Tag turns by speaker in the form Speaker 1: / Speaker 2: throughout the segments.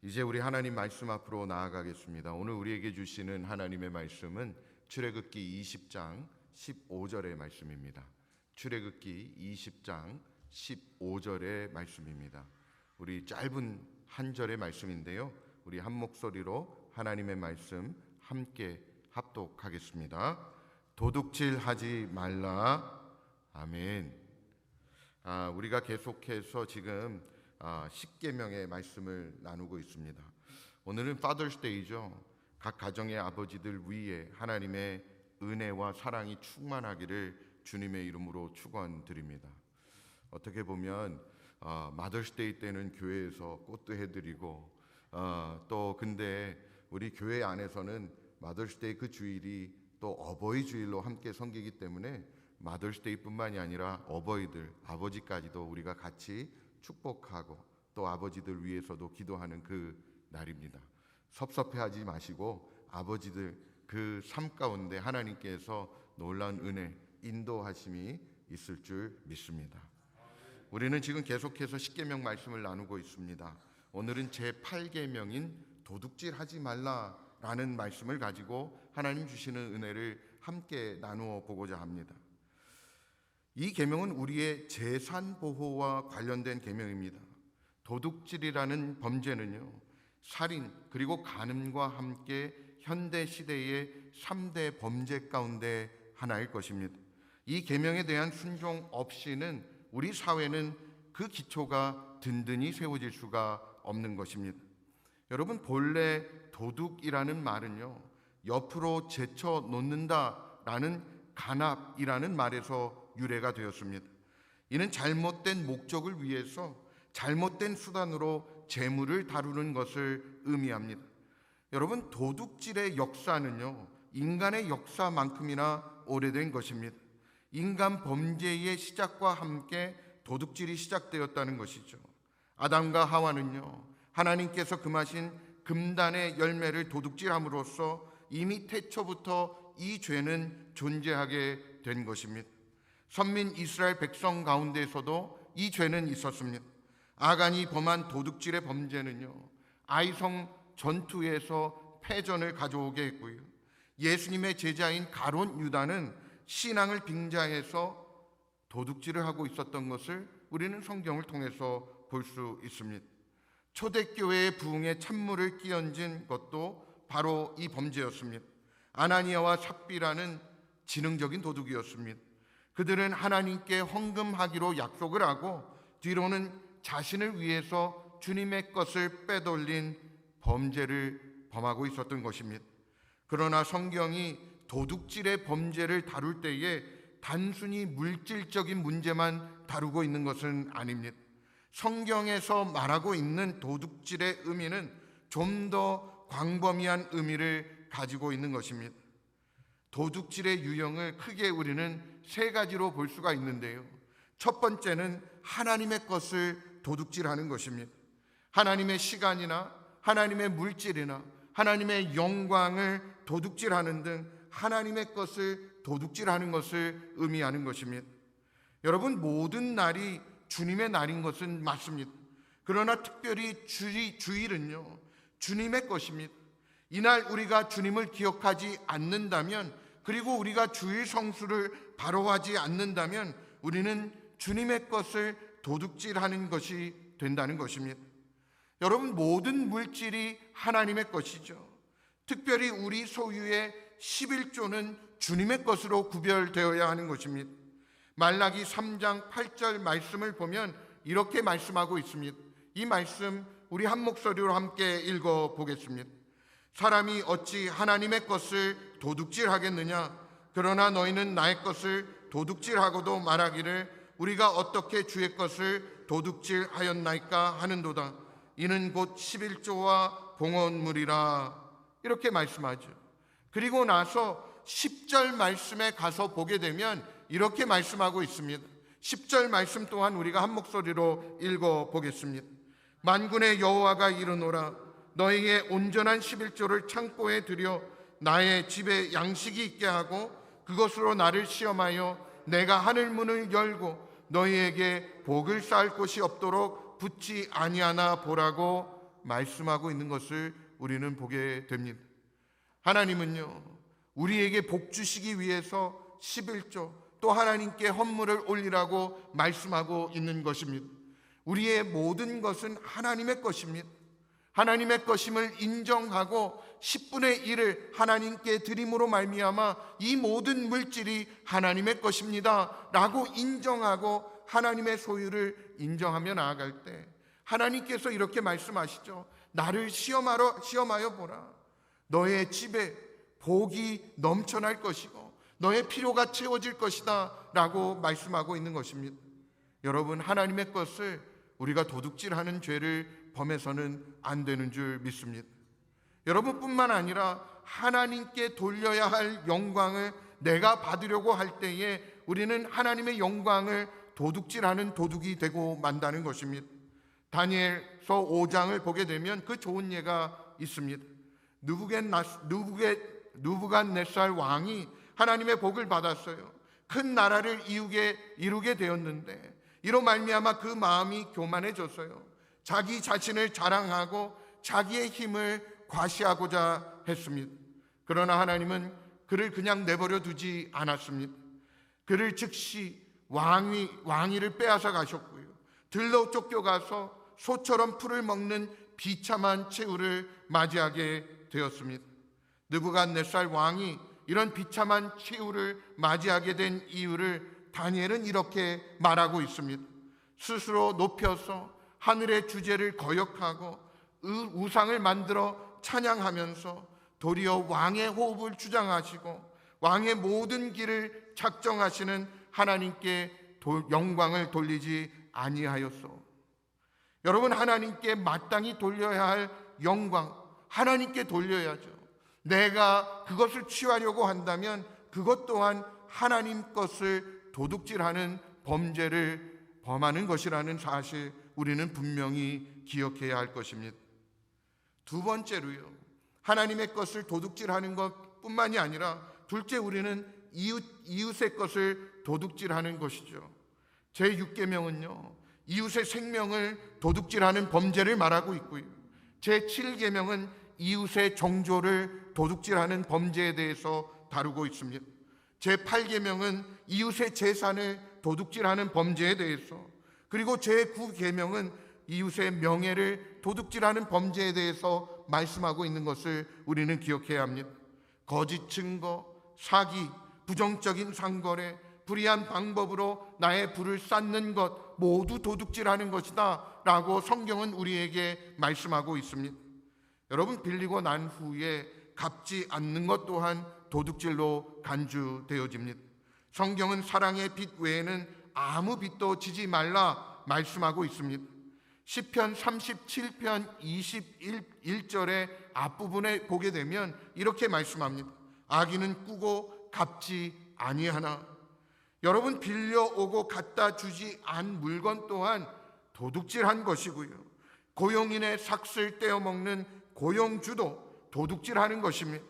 Speaker 1: 이제 우리 하나님 말씀 앞으로 나아가겠습니다. 오늘 우리에게 주시는 하나님의 말씀은 출애굽기 20장 15절의 말씀입니다. 출애굽기 20장 15절의 말씀입니다. 우리 짧은 한 절의 말씀인데요, 우리 한 목소리로 하나님의 말씀 함께 합독하겠습니다. 도둑질하지 말라. 아멘. 우리가 계속해서 지금 십계명의 말씀을 나누고 있습니다. 오늘은 Father's Day죠. 각 가정의 아버지들 위에 하나님의 은혜와 사랑이 충만하기를 주님의 이름으로 축원드립니다. 어떻게 보면 Mother's Day 때는 교회에서 꽃도 해드리고 또 근데 우리 교회 안에서는 Mother's Day 그 주일이 또 어버이 주일로 함께 섬기기 때문에 Mother's Day뿐만이 아니라 어버이들, 아버지까지도 우리가 같이 축복하고 또 아버지들 위해서도 기도하는 그 날입니다. 섭섭해하지 마시고 아버지들 그 삶 가운데 하나님께서 놀라운 은혜, 인도하심이 있을 줄 믿습니다. 우리는 지금 계속해서 십계명 말씀을 나누고 있습니다. 오늘은 제8계명인 도둑질하지 말라라는 말씀을 가지고 하나님 주시는 은혜를 함께 나누어 보고자 합니다. 이 계명은 우리의 재산 보호와 관련된 계명입니다. 도둑질이라는 범죄는요, 살인 그리고 간음과 함께 현대 시대의 3대 범죄 가운데 하나일 것입니다. 이 계명에 대한 순종 없이는 우리 사회는 그 기초가 든든히 세워질 수가 없는 것입니다. 여러분, 본래 도둑이라는 말은요, 옆으로 제쳐 놓는다라는 간압이라는 말에서 유래가 되었습니다. 이는 잘못된 목적을 위해서 잘못된 수단으로 재물을 다루는 것을 의미합니다. 여러분, 도둑질의 역사는요, 인간의 역사만큼이나 오래된 것입니다. 인간 범죄의 시작과 함께 도둑질이 시작되었다는 것이죠. 아담과 하와는요, 하나님께서 금하신 금단의 열매를 도둑질함으로써 이미 태초부터 이 죄는 존재하게 된 것입니다. 선민 이스라엘 백성 가운데서도 이 죄는 있었습니다. 아간이 범한 도둑질의 범죄는요, 아이성 전투에서 패전을 가져오게 했고요, 예수님의 제자인 가룟 유다는 신앙을 빙자해서 도둑질을 하고 있었던 것을 우리는 성경을 통해서 볼 수 있습니다. 초대교회의 부흥에 찬물을 끼얹은 것도 바로 이 범죄였습니다. 아나니아와 삽비라는 지능적인 도둑이었습니다. 그들은 하나님께 헌금하기로 약속을 하고 뒤로는 자신을 위해서 주님의 것을 빼돌린 범죄를 범하고 있었던 것입니다. 그러나 성경이 도둑질의 범죄를 다룰 때에 단순히 물질적인 문제만 다루고 있는 것은 아닙니다. 성경에서 말하고 있는 도둑질의 의미는 좀 더 광범위한 의미를 가지고 있는 것입니다. 도둑질의 유형을 크게 우리는 세 가지로 볼 수가 있는데요, 첫 번째는 하나님의 것을 도둑질하는 것입니다. 하나님의 시간이나 하나님의 물질이나 하나님의 영광을 도둑질하는 등 하나님의 것을 도둑질하는 것을 의미하는 것입니다. 여러분, 모든 날이 주님의 날인 것은 맞습니다. 그러나 특별히 주일은요, 주님의 것입니다. 이날 우리가 주님을 기억하지 않는다면, 그리고 우리가 주일 성수를 바로 하지 않는다면 우리는 주님의 것을 도둑질하는 것이 된다는 것입니다. 여러분, 모든 물질이 하나님의 것이죠. 특별히 우리 소유의 11조는 주님의 것으로 구별되어야 하는 것입니다. 말라기 3장 8절 말씀을 보면 이렇게 말씀하고 있습니다. 이 말씀 우리 한 목소리로 함께 읽어보겠습니다. 사람이 어찌 하나님의 것을 도둑질하겠느냐? 그러나 너희는 나의 것을 도둑질하고도 말하기를 우리가 어떻게 주의 것을 도둑질하였나이까 하는도다. 이는 곧 11조와 봉헌물이라. 이렇게 말씀하죠. 그리고 나서 10절 말씀에 가서 보게 되면 이렇게 말씀하고 있습니다. 10절 말씀 또한 우리가 한 목소리로 읽어보겠습니다. 만군의 여호와가 이르노라. 너희의 온전한 11조를 창고에 들여 나의 집에 양식이 있게 하고 그것으로 나를 시험하여 내가 하늘 문을 열고 너희에게 복을 쌓을 곳이 없도록 붙지 아니하나 보라고 말씀하고 있는 것을 우리는 보게 됩니다. 하나님은요, 우리에게 복 주시기 위해서 11조 또 하나님께 헌물을 올리라고 말씀하고 있는 것입니다. 우리의 모든 것은 하나님의 것입니다. 하나님의 것임을 인정하고 10분의 1을 하나님께 드림으로 말미암아 이 모든 물질이 하나님의 것입니다 라고 인정하고 하나님의 소유를 인정하며 나아갈 때 하나님께서 이렇게 말씀하시죠. 나를 시험하여 보라. 너의 집에 복이 넘쳐날 것이고 너의 필요가 채워질 것이다 라고 말씀하고 있는 것입니다. 여러분, 하나님의 것을 우리가 도둑질하는 죄를 범해서는 안 되는 줄 믿습니다. 여러분뿐만 아니라 하나님께 돌려야 할 영광을 내가 받으려고 할 때에 우리는 하나님의 영광을 도둑질하는 도둑이 되고 만다는 것입니다. 다니엘서 5장을 보게 되면 그 좋은 예가 있습니다. 느부갓네살 왕이 하나님의 복을 받았어요. 큰 나라를 이루게 되었는데 이로 말미암아 그 마음이 교만해졌어요. 자기 자신을 자랑하고 자기의 힘을 과시하고자 했습니다. 그러나 하나님은 그를 그냥 내버려 두지 않았습니다. 그를 즉시 왕위를 빼앗아 가셨고요. 들로 쫓겨가서 소처럼 풀을 먹는 비참한 최후를 맞이하게 되었습니다. 느부갓네살 왕이 이런 비참한 최후를 맞이하게 된 이유를 다니엘은 이렇게 말하고 있습니다. 스스로 높여서 하늘의 주제를 거역하고 우상을 만들어 찬양하면서 도리어 왕의 호흡을 주장하시고 왕의 모든 길을 작정하시는 하나님께 영광을 돌리지 아니하였소. 여러분, 하나님께 마땅히 돌려야 할 영광 하나님께 돌려야죠. 내가 그것을 취하려고 한다면 그것 또한 하나님 것을 도둑질하는 범죄를 범하는 것이라는 사실 우리는 분명히 기억해야 할 것입니다. 두 번째로요, 하나님의 것을 도둑질하는 것뿐만이 아니라 둘째, 우리는 이웃의 것을 도둑질하는 것이죠. 제6계명은요 이웃의 생명을 도둑질하는 범죄를 말하고 있고요, 제7계명은 이웃의 정조를 도둑질하는 범죄에 대해서 다루고 있습니다. 제8계명은 이웃의 재산을 도둑질하는 범죄에 대해서, 그리고 제9계명은 이웃의 명예를 도둑질하는 범죄에 대해서 말씀하고 있는 것을 우리는 기억해야 합니다. 거짓 증거, 사기, 부정적인 상거래, 불의한 방법으로 나의 부를 쌓는 것 모두 도둑질하는 것이다 라고 성경은 우리에게 말씀하고 있습니다. 여러분, 빌리고 난 후에 갚지 않는 것 또한 도둑질로 간주되어집니다. 성경은 사랑의 빚 외에는 아무 빚도 지지 말라 말씀하고 있습니다. 시편 37편 21절의 앞부분에 보게 되면 이렇게 말씀합니다. 악인은 꾸고 갚지 아니하나. 여러분, 빌려오고 갖다 주지 않은 물건 또한 도둑질한 것이고요, 고용인의 삭슬 떼어먹는 고용주도 도둑질하는 것입니다.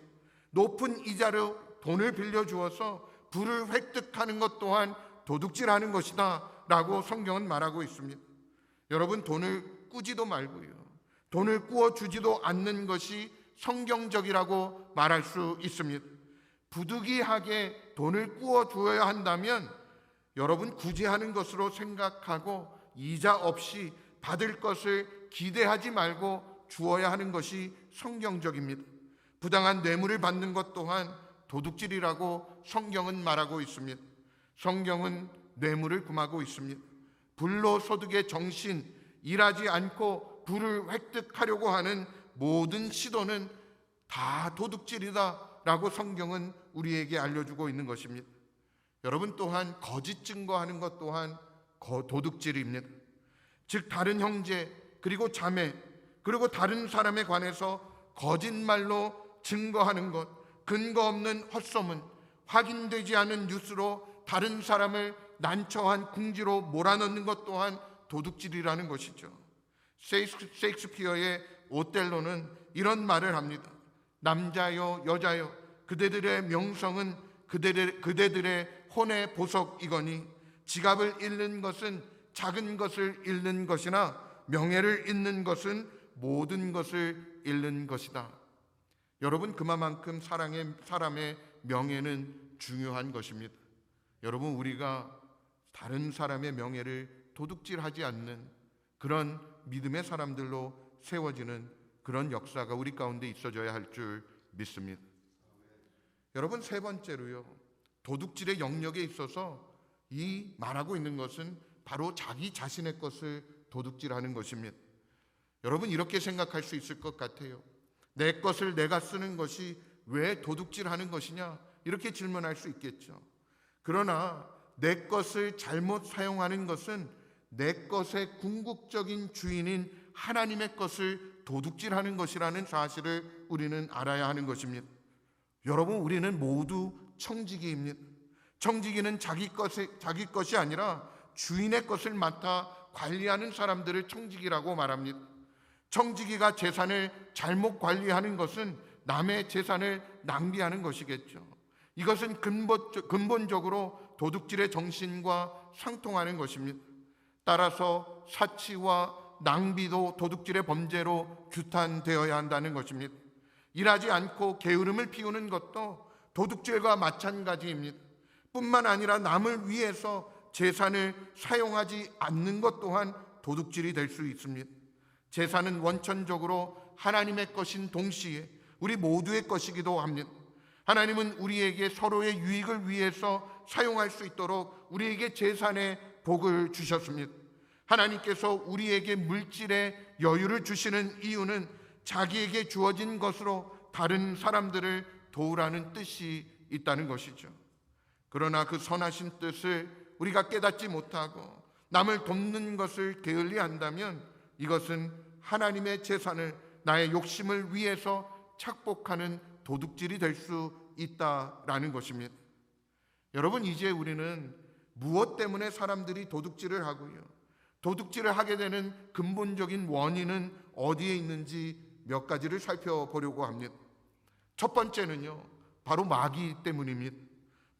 Speaker 1: 높은 이자로 돈을 빌려주어서 부를 획득하는 것 또한 도둑질하는 것이다 라고 성경은 말하고 있습니다. 여러분, 돈을 꾸지도 말고요, 돈을 꾸어주지도 않는 것이 성경적이라고 말할 수 있습니다. 부득이하게 돈을 꾸어주어야 한다면 여러분, 구제하는 것으로 생각하고 이자 없이 받을 것을 기대하지 말고 주어야 하는 것이 성경적입니다. 부당한 뇌물을 받는 것 또한 도둑질이라고 성경은 말하고 있습니다. 성경은 뇌물을 금하고 있습니다. 불로소득의 정신, 일하지 않고 부를 획득하려고 하는 모든 시도는 다 도둑질이다 라고 성경은 우리에게 알려주고 있는 것입니다. 여러분, 또한 거짓 증거하는 것 또한 도둑질입니다. 즉, 다른 형제 그리고 자매 그리고 다른 사람에 관해서 거짓말로 증거하는 것, 근거 없는 헛소문, 확인되지 않은 뉴스로 다른 사람을 난처한 궁지로 몰아넣는 것 또한 도둑질이라는 것이죠. 셰익스피어의 오텔로는 이런 말을 합니다. 남자요 여자요 그대들의 명성은 그대들의 혼의 보석이거니 지갑을 잃는 것은 작은 것을 잃는 것이나 명예를 잃는 것은 모든 것을 잃는 것이다. 여러분, 그만큼 사람의 명예는 중요한 것입니다. 여러분, 우리가 다른 사람의 명예를 도둑질하지 않는 그런 믿음의 사람들로 세워지는 그런 역사가 우리 가운데 있어져야 할 줄 믿습니다. 여러분, 세 번째로요, 도둑질의 영역에 있어서 이 말하고 있는 것은 바로 자기 자신의 것을 도둑질하는 것입니다. 여러분, 이렇게 생각할 수 있을 것 같아요. 내 것을 내가 쓰는 것이 왜 도둑질하는 것이냐, 이렇게 질문할 수 있겠죠. 그러나 내 것을 잘못 사용하는 것은 내 것의 궁극적인 주인인 하나님의 것을 도둑질하는 것이라는 사실을 우리는 알아야 하는 것입니다. 여러분, 우리는 모두 청지기입니다. 청지기는 자기 것이 아니라 주인의 것을 맡아 관리하는 사람들을 청지기라고 말합니다. 청지기가 재산을 잘못 관리하는 것은 남의 재산을 낭비하는 것이겠죠. 이것은 근본적으로 도둑질의 정신과 상통하는 것입니다. 따라서 사치와 낭비도 도둑질의 범죄로 규탄되어야 한다는 것입니다. 일하지 않고 게으름을 피우는 것도 도둑질과 마찬가지입니다. 뿐만 아니라 남을 위해서 재산을 사용하지 않는 것 또한 도둑질이 될 수 있습니다. 재산은 원천적으로 하나님의 것인 동시에 우리 모두의 것이기도 합니다. 하나님은 우리에게 서로의 유익을 위해서 사용할 수 있도록 우리에게 재산의 복을 주셨습니다. 하나님께서 우리에게 물질의 여유를 주시는 이유는 자기에게 주어진 것으로 다른 사람들을 도우라는 뜻이 있다는 것이죠. 그러나 그 선하신 뜻을 우리가 깨닫지 못하고 남을 돕는 것을 게을리 한다면 이것은 하나님의 재산을 나의 욕심을 위해서 착복하는 도둑질이 될 수 있다라는 것입니다. 여러분, 이제 우리는 무엇 때문에 사람들이 도둑질을 하고요, 도둑질을 하게 되는 근본적인 원인은 어디에 있는지 몇 가지를 살펴보려고 합니다. 첫 번째는요, 바로 마귀 때문입니다.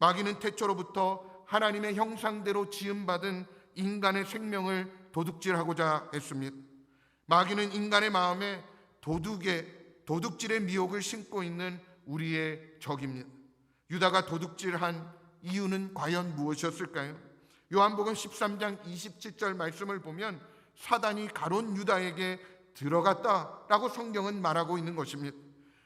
Speaker 1: 마귀는 태초로부터 하나님의 형상대로 지음받은 인간의 생명을 도둑질하고자 했습니다. 마귀는 인간의 마음에 도둑질의 미혹을 심고 있는 우리의 적입니다. 유다가 도둑질한 이유는 과연 무엇이었을까요? 요한복음 13장 27절 말씀을 보면 사단이 가룟 유다에게 들어갔다라고 성경은 말하고 있는 것입니다.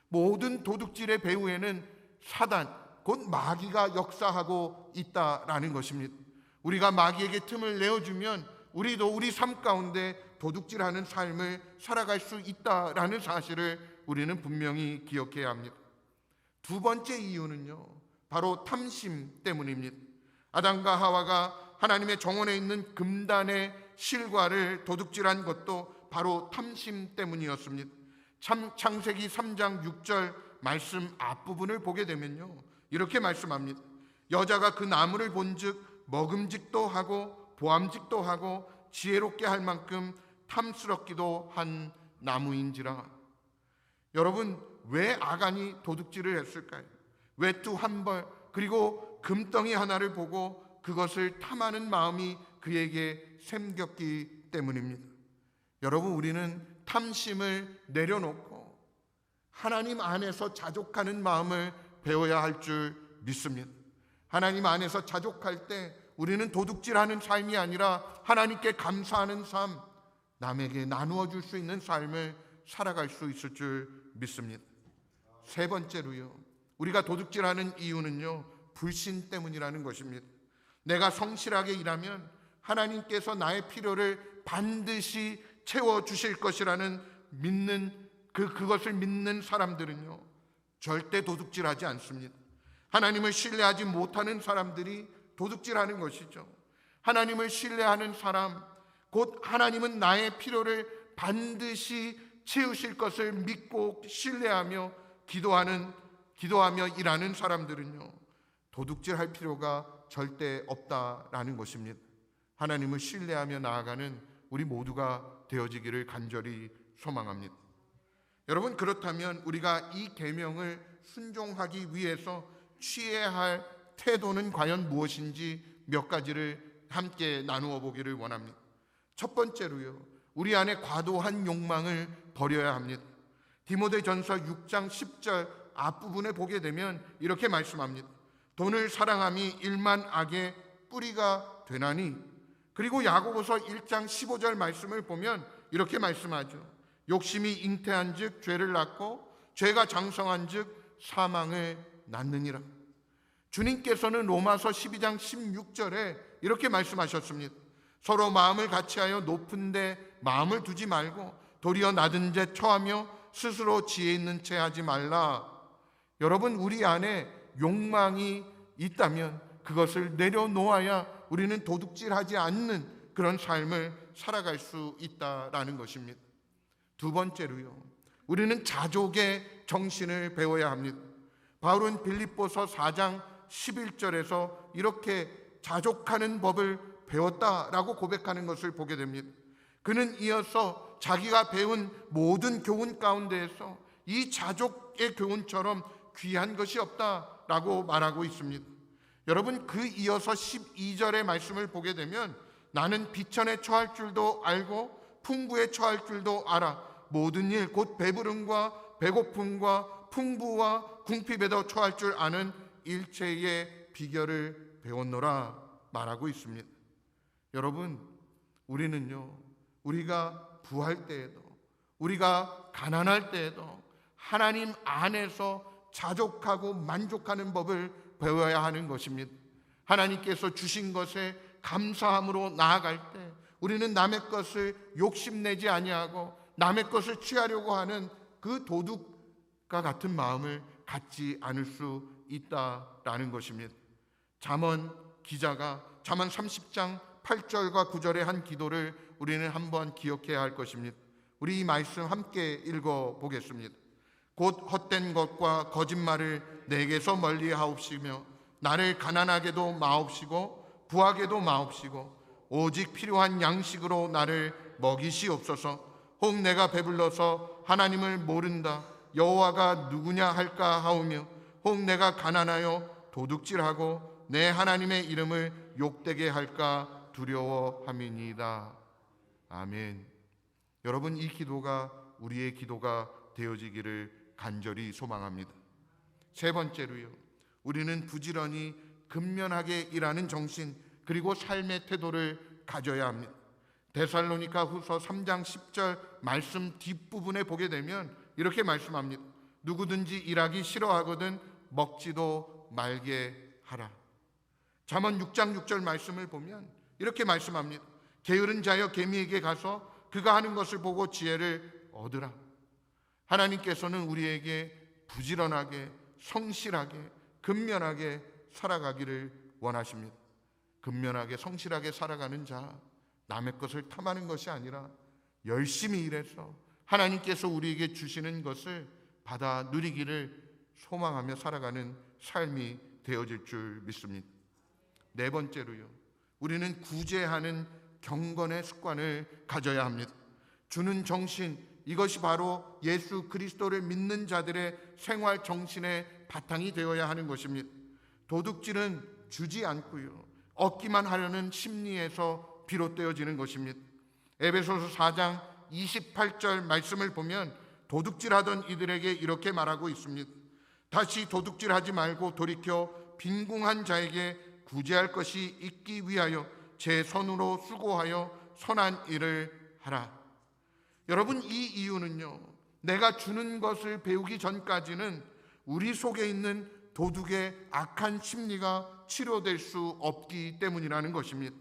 Speaker 1: 모든 도둑질의 배후에는 사단, 곧 마귀가 역사하고 있다라는 것입니다. 우리가 마귀에게 틈을 내어주면 우리도 우리 삶 가운데 도둑질하는 삶을 살아갈 수 있다라는 사실을 우리는 분명히 기억해야 합니다. 두 번째 이유는요, 바로 탐심 때문입니다. 아담과 하와가 하나님의 정원에 있는 금단의 실과를 도둑질한 것도 바로 탐심 때문이었습니다. 창세기 3장 6절 말씀 앞부분을 보게 되면요, 이렇게 말씀합니다. 여자가 그 나무를 본즉 먹음직도 하고 보암직도 하고 지혜롭게 할 만큼 탐스럽기도 한 나무인지라. 여러분, 왜 아간이 도둑질을 했을까요? 외투 한 벌 그리고 금덩이 하나를 보고 그것을 탐하는 마음이 그에게 생겼기 때문입니다. 여러분, 우리는 탐심을 내려놓고 하나님 안에서 자족하는 마음을 배워야 할 줄 믿습니다. 하나님 안에서 자족할 때 우리는 도둑질하는 삶이 아니라 하나님께 감사하는 삶, 남에게 나누어 줄 수 있는 삶을 살아갈 수 있을 줄 믿습니다. 세 번째로요, 우리가 도둑질하는 이유는요, 불신 때문이라는 것입니다. 내가 성실하게 일하면 하나님께서 나의 필요를 반드시 채워주실 것이라는 그것을 믿는 사람들은요, 절대 도둑질하지 않습니다. 하나님을 신뢰하지 못하는 사람들이 도둑질하는 것이죠. 하나님을 신뢰하는 사람, 곧 하나님은 나의 필요를 반드시 채우실 것을 믿고 신뢰하며 기도하며 일하는 사람들은요, 도둑질할 필요가 절대 없다라는 것입니다. 하나님을 신뢰하며 나아가는 우리 모두가 되어지기를 간절히 소망합니다. 여러분, 그렇다면 우리가 이 계명을 순종하기 위해서 취해야 할 태도는 과연 무엇인지 몇 가지를 함께 나누어 보기를 원합니다. 첫 번째로요, 우리 안에 과도한 욕망을 버려야 합니다. 디모데전서 6장 10절 앞부분에 보게 되면 이렇게 말씀합니다. 돈을 사랑함이 일만 악의 뿌리가 되나니. 그리고 야고보서 1장 15절 말씀을 보면 이렇게 말씀하죠. 욕심이 잉태한즉 죄를 낳고 죄가 장성한즉 사망을 낳느니라. 주님께서는 로마서 12장 16절에 이렇게 말씀하셨습니다. 서로 마음을 같이하여 높은 데 마음을 두지 말고 도리어 낮은 데 처하며 스스로 지혜 있는 채 하지 말라. 여러분, 우리 안에 욕망이 있다면 그것을 내려놓아야 우리는 도둑질하지 않는 그런 삶을 살아갈 수 있다라는 것입니다. 두 번째로요, 우리는 자족의 정신을 배워야 합니다. 바울은 빌립보서 4장 11절에서 이렇게 자족하는 법을 배웠다라고 고백하는 것을 보게 됩니다. 그는 이어서 자기가 배운 모든 교훈 가운데에서 이 자족의 교훈처럼 귀한 것이 없다라고 말하고 있습니다. 여러분, 그 이어서 12절의 말씀을 보게 되면 나는 비천에 처할 줄도 알고 풍부에 처할 줄도 알아. 모든 일 곧 배부름과 배고픔과 풍부와 궁핍에도 처할 줄 아는 일체의 비결을 배웠노라 말하고 있습니다. 여러분, 우리는요, 우리가 부할 때에도 우리가 가난할 때에도 하나님 안에서 자족하고 만족하는 법을 배워야 하는 것입니다. 하나님께서 주신 것에 감사함으로 나아갈 때 우리는 남의 것을 욕심내지 아니하고 남의 것을 취하려고 하는 그 도둑과 같은 마음을 갖지 않을 수 있다라는 것입니다. 잠언 기자가 잠언 30장 8절과 9절의 한 기도를 우리는 한번 기억해야 할 것입니다. 우리 이 말씀 함께 읽어보겠습니다. 곧 헛된 것과 거짓말을 내게서 멀리 하옵시며 나를 가난하게도 마옵시고 부하게도 마옵시고 오직 필요한 양식으로 나를 먹이시옵소서. 혹 내가 배불러서 하나님을 모른다 여호와가 누구냐 할까 하오며 혹 내가 가난하여 도둑질하고 내 하나님의 이름을 욕되게 할까 두려워함이니이다. 아멘. 여러분, 이 기도가 우리의 기도가 되어지기를 간절히 소망합니다. 세 번째로요, 우리는 부지런히 근면하게 일하는 정신 그리고 삶의 태도를 가져야 합니다. 데살로니가 후서 3장 10절 말씀 뒷부분에 보게 되면 이렇게 말씀합니다. 누구든지 일하기 싫어하거든 먹지도 말게 하라. 잠언 6장 6절 말씀을 보면 이렇게 말씀합니다. 게으른 자여 개미에게 가서 그가 하는 것을 보고 지혜를 얻으라. 하나님께서는 우리에게 부지런하게 성실하게 근면하게 살아가기를 원하십니다. 근면하게 성실하게 살아가는 자, 남의 것을 탐하는 것이 아니라 열심히 일해서 하나님께서 우리에게 주시는 것을 받아 누리기를 소망하며 살아가는 삶이 되어질 줄 믿습니다. 네 번째로요, 우리는 구제하는 경건의 습관을 가져야 합니다. 주는 정신, 이것이 바로 예수 그리스도를 믿는 자들의 생활 정신의 바탕이 되어야 하는 것입니다. 도둑질은 주지 않고요, 얻기만 하려는 심리에서 비롯되어지는 것입니다. 에베소서 4장 28절 말씀을 보면 도둑질하던 이들에게 이렇게 말하고 있습니다. 다시 도둑질하지 말고 돌이켜 빈궁한 자에게 구제할 것이 있기 위하여 제 손으로 수고하여 선한 일을 하라. 여러분, 이 이유는요, 내가 주는 것을 배우기 전까지는 우리 속에 있는 도둑의 악한 심리가 치료될 수 없기 때문이라는 것입니다.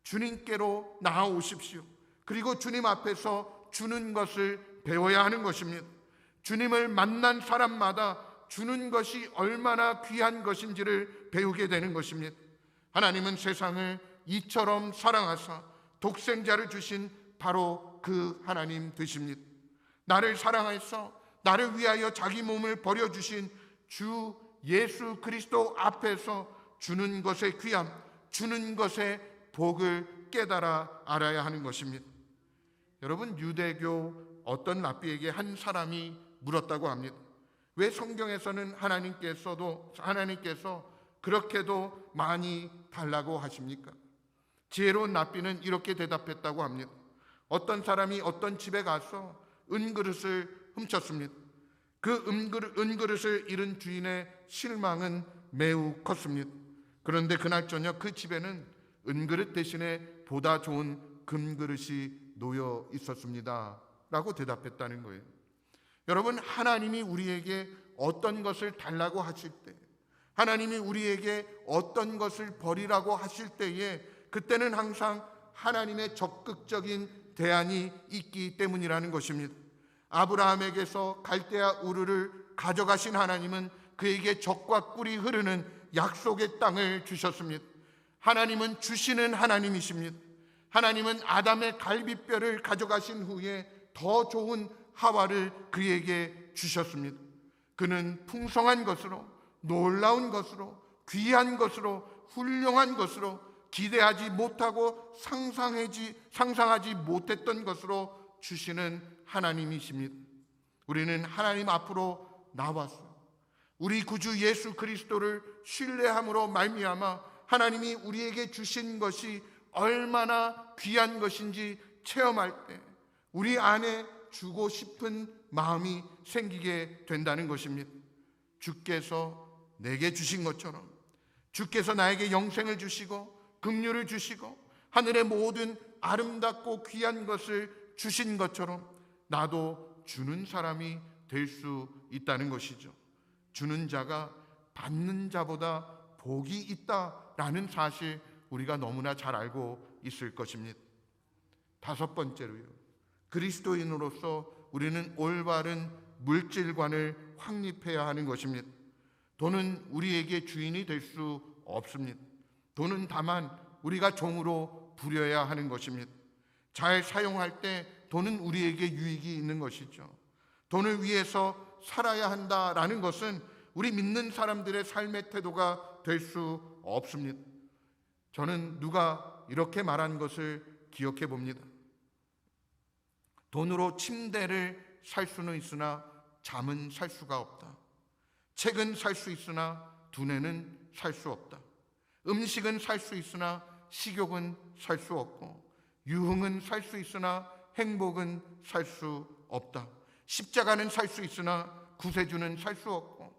Speaker 1: 주님께로 나아오십시오. 그리고 주님 앞에서 주는 것을 배워야 하는 것입니다. 주님을 만난 사람마다 주는 것이 얼마나 귀한 것인지를 배우게 되는 것입니다. 하나님은 세상을 이처럼 사랑하사 독생자를 주신 바로 그 하나님 되십니다. 나를 사랑하여서 나를 위하여 자기 몸을 버려주신 주 예수 그리스도 앞에서 주는 것의 귀함, 주는 것의 복을 깨달아 알아야 하는 것입니다. 여러분, 유대교 어떤 랍비에게 한 사람이 물었다고 합니다. 왜 성경에서는 하나님께서 그렇게도 많이 달라고 하십니까? 지혜로운 랍비는 이렇게 대답했다고 합니다. 어떤 사람이 어떤 집에 가서 은그릇을 훔쳤습니다. 그 은그릇을 잃은 주인의 실망은 매우 컸습니다. 그런데 그날 저녁 그 집에는 은그릇 대신에 보다 좋은 금그릇이 놓여 있었습니다 라고 대답했다는 거예요. 여러분, 하나님이 우리에게 어떤 것을 달라고 하실 때, 하나님이 우리에게 어떤 것을 버리라고 하실 때에 그때는 항상 하나님의 적극적인 대안이 있기 때문이라는 것입니다. 아브라함에게서 갈대아 우르를 가져가신 하나님은 그에게 젖과 꿀이 흐르는 약속의 땅을 주셨습니다. 하나님은 주시는 하나님이십니다. 하나님은 아담의 갈비뼈를 가져가신 후에 더 좋은 하와를 그에게 주셨습니다. 그는 풍성한 것으로, 놀라운 것으로, 귀한 것으로, 훌륭한 것으로, 기대하지 못하고 상상하지 못했던 것으로 주시는 하나님이십니다. 우리는 하나님 앞으로 나와서 우리 구주 예수 그리스도를 신뢰함으로 말미암아 하나님이 우리에게 주신 것이 얼마나 귀한 것인지 체험할 때 우리 안에 주고 싶은 마음이 생기게 된다는 것입니다. 주께서 내게 주신 것처럼, 주께서 나에게 영생을 주시고 긍휼을 주시고 하늘의 모든 아름답고 귀한 것을 주신 것처럼 나도 주는 사람이 될 수 있다는 것이죠. 주는 자가 받는 자보다 복이 있다라는 사실 우리가 너무나 잘 알고 있을 것입니다. 다섯 번째로요, 그리스도인으로서 우리는 올바른 물질관을 확립해야 하는 것입니다. 돈은 우리에게 주인이 될 수 없습니다. 돈은 다만 우리가 종으로 부려야 하는 것입니다. 잘 사용할 때 돈은 우리에게 유익이 있는 것이죠. 돈을 위해서 살아야 한다라는 것은 우리 믿는 사람들의 삶의 태도가 될 수 없습니다. 저는 누가 이렇게 말한 것을 기억해 봅니다. 돈으로 침대를 살 수는 있으나 잠은 살 수가 없다. 책은 살 수 있으나 두뇌는 살 수 없다. 음식은 살 수 있으나 식욕은 살 수 없고, 유흥은 살 수 있으나 행복은 살 수 없다. 십자가는 살 수 있으나 구세주는 살 수 없고,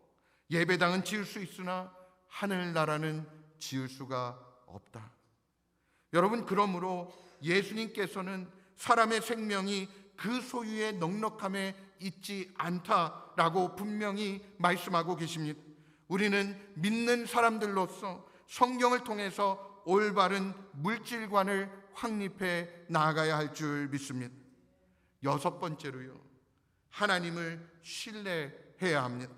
Speaker 1: 예배당은 지을 수 있으나 하늘나라는 지을 수가 없다. 여러분, 그러므로 예수님께서는 사람의 생명이 그 소유의 넉넉함에 있지 않다라고 분명히 말씀하고 계십니다. 우리는 믿는 사람들로서 성경을 통해서 올바른 물질관을 확립해 나아가야 할 줄 믿습니다. 여섯 번째로요, 하나님을 신뢰해야 합니다.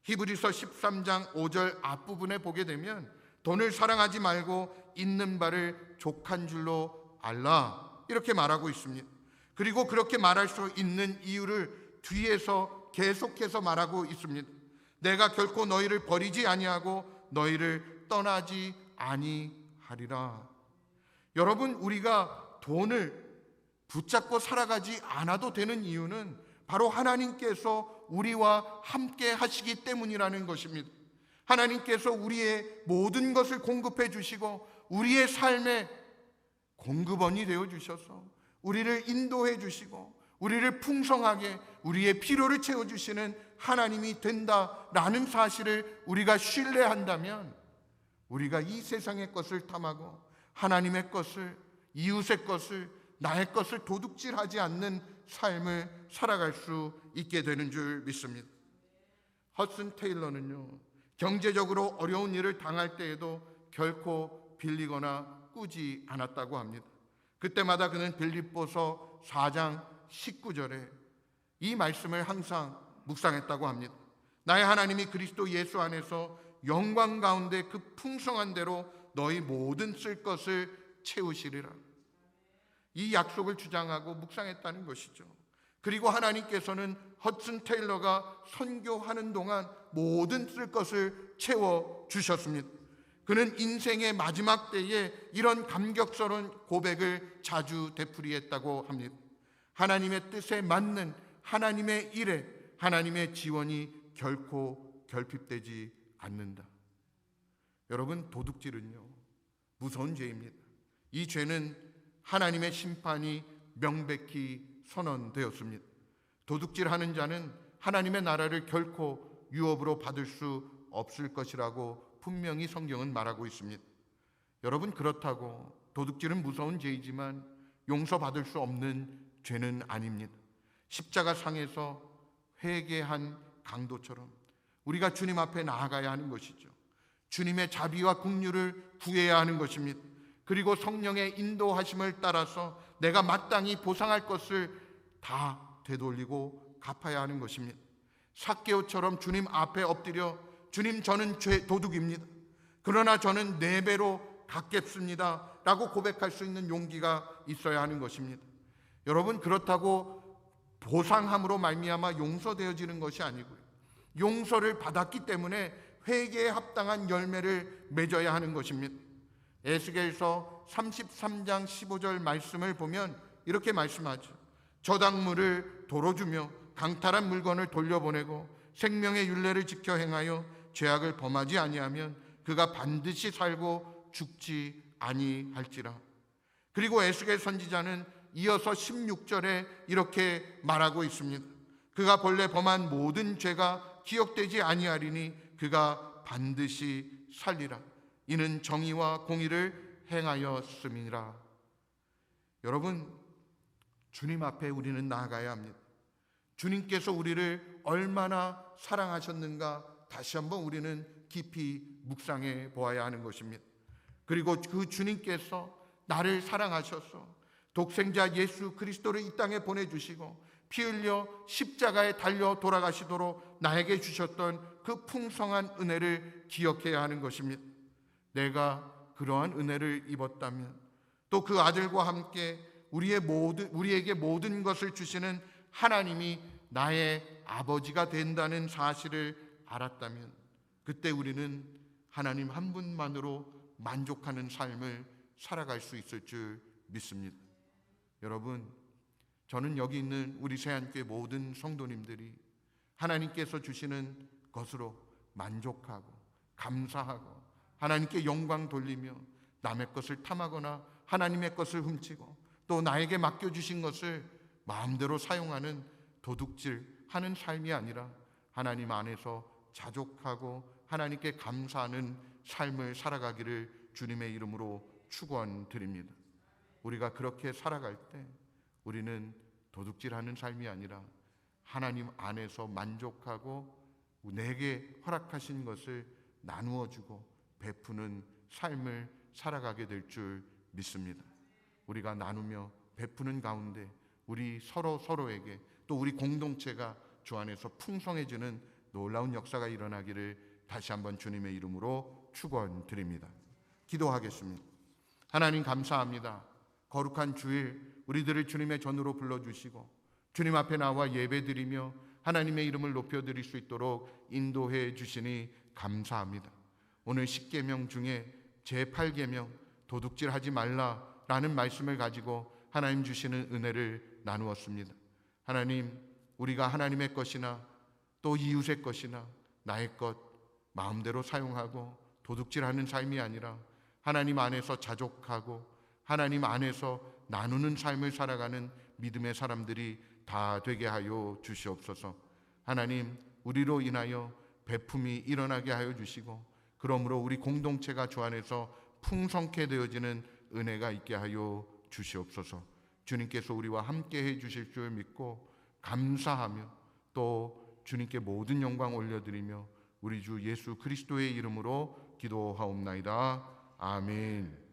Speaker 1: 히브리서 13장 5절 앞부분에 보게 되면 돈을 사랑하지 말고 있는 바를 족한 줄로 알라 이렇게 말하고 있습니다. 그리고 그렇게 말할 수 있는 이유를 뒤에서 계속해서 말하고 있습니다. 내가 결코 너희를 버리지 아니하고 너희를 떠나지 아니하리라. 여러분, 우리가 돈을 붙잡고 살아가지 않아도 되는 이유는 바로 하나님께서 우리와 함께 하시기 때문이라는 것입니다. 하나님께서 우리의 모든 것을 공급해 주시고 우리의 삶의 공급원이 되어 주셔서 우리를 인도해 주시고 우리를 풍성하게 우리의 필요를 채워주시는 하나님이 된다라는 사실을 우리가 신뢰한다면 우리가 이 세상의 것을 탐하고 하나님의 것을, 이웃의 것을, 나의 것을 도둑질하지 않는 삶을 살아갈 수 있게 되는 줄 믿습니다. 허슨 테일러는요, 경제적으로 어려운 일을 당할 때에도 결코 빌리거나 꾸지 않았다고 합니다. 그때마다 그는 빌립보서 4장 19절에 이 말씀을 항상 묵상했다고 합니다. 나의 하나님이 그리스도 예수 안에서 영광 가운데 그 풍성한 대로 너희 모든 쓸 것을 채우시리라. 이 약속을 주장하고 묵상했다는 것이죠. 그리고 하나님께서는 허슨 테일러가 선교하는 동안 모든 쓸 것을 채워 주셨습니다. 그는 인생의 마지막 때에 이런 감격스러운 고백을 자주 되풀이했다고 합니다. 하나님의 뜻에 맞는 하나님의 일에 하나님의 지원이 결코 결핍되지 않는다. 여러분, 도둑질은요 무서운 죄입니다. 이 죄는 하나님의 심판이 명백히 선언되었습니다. 도둑질하는 자는 하나님의 나라를 결코 유업으로 받을 수 없을 것이라고 분명히 성경은 말하고 있습니다. 여러분, 그렇다고 도둑질은 무서운 죄이지만 용서받을 수 없는 죄는 아닙니다. 십자가 상에서 회개한 강도처럼 우리가 주님 앞에 나아가야 하는 것이죠. 주님의 자비와 긍휼을 구해야 하는 것입니다. 그리고 성령의 인도하심을 따라서 내가 마땅히 보상할 것을 다 되돌리고 갚아야 하는 것입니다. 삭개오처럼 주님 앞에 엎드려 주님, 저는 도둑입니다. 그러나 저는 4배로 갚겠습니다 라고 고백할 수 있는 용기가 있어야 하는 것입니다. 여러분, 그렇다고 보상함으로 말미암아 용서되어지는 것이 아니고요, 용서를 받았기 때문에 회개에 합당한 열매를 맺어야 하는 것입니다. 에스겔서 33장 15절 말씀을 보면 이렇게 말씀하죠. 저당물을 도로 주며 강탈한 물건을 돌려보내고 생명의 율례를 지켜 행하여 죄악을 범하지 아니하면 그가 반드시 살고 죽지 아니할지라. 그리고 에스겔 선지자는 이어서 16절에 이렇게 말하고 있습니다. 그가 본래 범한 모든 죄가 기억되지 아니하리니 그가 반드시 살리라. 이는 정의와 공의를 행하였음이라. 여러분, 주님 앞에 우리는 나아가야 합니다. 주님께서 우리를 얼마나 사랑하셨는가 다시 한번 우리는 깊이 묵상해 보아야 하는 것입니다. 그리고 그 주님께서 나를 사랑하셔서 독생자 예수 그리스도를 이 땅에 보내주시고 피 흘려 십자가에 달려 돌아가시도록 나에게 주셨던 그 풍성한 은혜를 기억해야 하는 것입니다. 내가 그러한 은혜를 입었다면 또 그 아들과 함께 우리에게 모든 것을 주시는 하나님이 나의 아버지가 된다는 사실을 알았다면 그때 우리는 하나님 한 분만으로 만족하는 삶을 살아갈 수 있을 줄 믿습니다. 여러분, 저는 여기 있는 우리 새한교회 모든 성도님들이 하나님께서 주시는 것으로 만족하고 감사하고 하나님께 영광 돌리며 남의 것을 탐하거나 하나님의 것을 훔치고 또 나에게 맡겨주신 것을 마음대로 사용하는 도둑질하는 삶이 아니라 하나님 안에서 자족하고 하나님께 감사하는 삶을 살아가기를 주님의 이름으로 축원드립니다. 우리가 그렇게 살아갈 때 우리는 도둑질하는 삶이 아니라 하나님 안에서 만족하고 내게 허락하신 것을 나누어주고 베푸는 삶을 살아가게 될 줄 믿습니다. 우리가 나누며 베푸는 가운데 우리 서로에게 또 우리 공동체가 주 안에서 풍성해지는 놀라운 역사가 일어나기를 다시 한번 주님의 이름으로 축원드립니다. 기도하겠습니다. 하나님, 감사합니다. 거룩한 주일 우리들을 주님의 전으로 불러주시고 주님 앞에 나와 예배드리며 하나님의 이름을 높여드릴 수 있도록 인도해 주시니 감사합니다. 오늘 10계명 중에 제8계명 도둑질하지 말라라는 말씀을 가지고 하나님 주시는 은혜를 나누었습니다. 하나님, 우리가 하나님의 것이나 또 이웃의 것이나 나의 것 마음대로 사용하고 도둑질하는 삶이 아니라 하나님 안에서 자족하고 하나님 안에서 나누는 삶을 살아가는 믿음의 사람들이 다 되게 하여 주시옵소서. 하나님, 우리로 인하여 베품이 일어나게 하여 주시고 그러므로 우리 공동체가 주 안에서 풍성케 되어지는 은혜가 있게 하여 주시옵소서. 주님께서 우리와 함께 해 주실 줄 믿고 감사하며 또 주님께 모든 영광 올려드리며 우리 주 예수 그리스도의 이름으로 기도하옵나이다. 아멘.